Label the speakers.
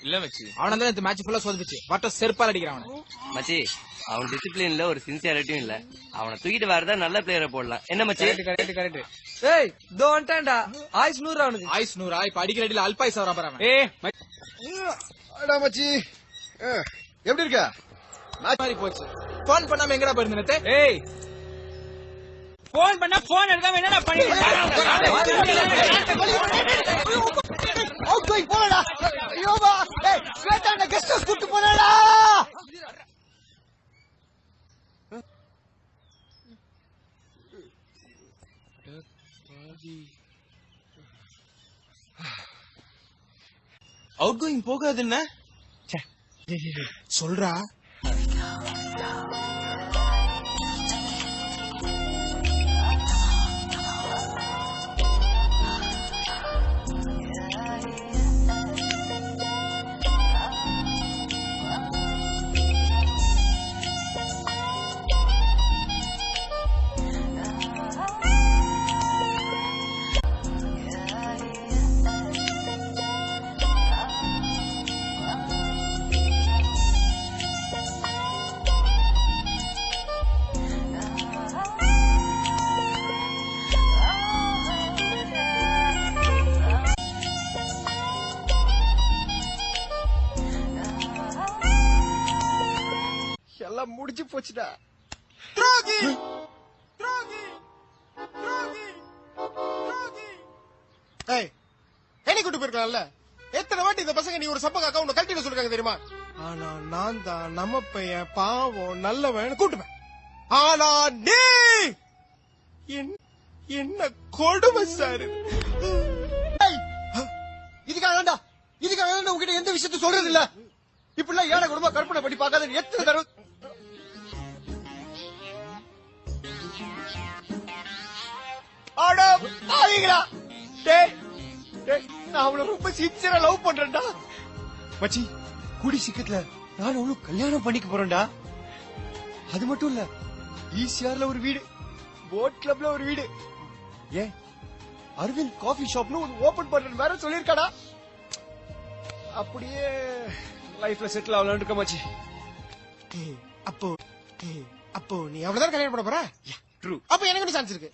Speaker 1: இல்ல மச்சி.
Speaker 2: அவன தான் இந்த மேட்ச் ஃபுல்லா சோதிச்சு வட்ட செருப்பால் அடிக்கிறான்
Speaker 3: மச்சி. அவன் டிசிப்ளின்ல ஒரு சின்சியாரிட்டியும் இல்ல. அவனை தூக்கிட்டு வரதா நல்ல பிளேயரை போடலாம். என்ன மச்சி?
Speaker 2: கரெக்ட்.
Speaker 4: ஏய் இதோ வந்துட்டான்டா. ஆயுஸ் 100 அவனுக்கு.
Speaker 2: ஆயுஸ் 100 இப்ப அடிக்கிற அடியில அல்பாயுஸ் வரா பாரு.
Speaker 5: அடா மச்சி எப்படி இருக்க?
Speaker 2: மேட்ச் மாதிரி போச்சு. போன் பண்ணாம எங்கடா போயிருந்தே?
Speaker 4: ஏய் போன் பண்ணா போன் எடுக்காம என்னடா பண்ணிட்டு
Speaker 5: அவுட் கோயிங் போடா. ஐயோபா ஏய் ஸ்வேதாண்ட கெஸ்ட் ஹவுஸ் கூட்டி போறடா.
Speaker 1: அவுட் கோயிங் போகாது என்ன
Speaker 2: சொல்றா.
Speaker 5: எல்லாம் முடிஞ்சு போச்சுடா. என்ன கூட்டு போயிருக்கலாம்ல. எத்தனை வாட்டி இந்த பசங்க நீ ஒரு சப்பக அக்கௌண்ட் கழட்டிட சொல்றாங்க தெரியுமா? ஆனா நான் தான் நம்ம பையன் பாவம் நல்லவன் கூட்டுவேன். ஆனா நீ என்ன கொடுமை சார். இதுக்காக உங்ககிட்ட எந்த விஷயத்த சொல்றது இல்ல. இப்படிலாம் ஏழை குடும்ப கற்பனை பண்ணி பார்க்காத எத்தனை தடவை. நான் அவளை ரொம்ப சின்சியரா லவ் பண்றேன்டா மச்சி. கூடி சீக்கிரத்துல நான் அவளும் கல்யாணம் பண்ணிக்க போறேன்டா. அது மட்டும் இல்ல, ஈசிஆர்ல ஒரு வீடு, போட் கிளப்ல ஒரு வீடு, ஏன் அரவிந்த் காஃபி ஷாப்னு ஒரு ஓபன் பண்றேன்னு வேற சொல்லிருக்காடா. அப்படியே லைஃப்ல செட்டில் ஆகலான்னு இருக்க மச்சி. அப்போ நீ அவ்வளவுதான் கல்யாணம் பண்ண போற? ட்ரூ. அப்ப எனக்கு சான்ஸ் இருக்கு.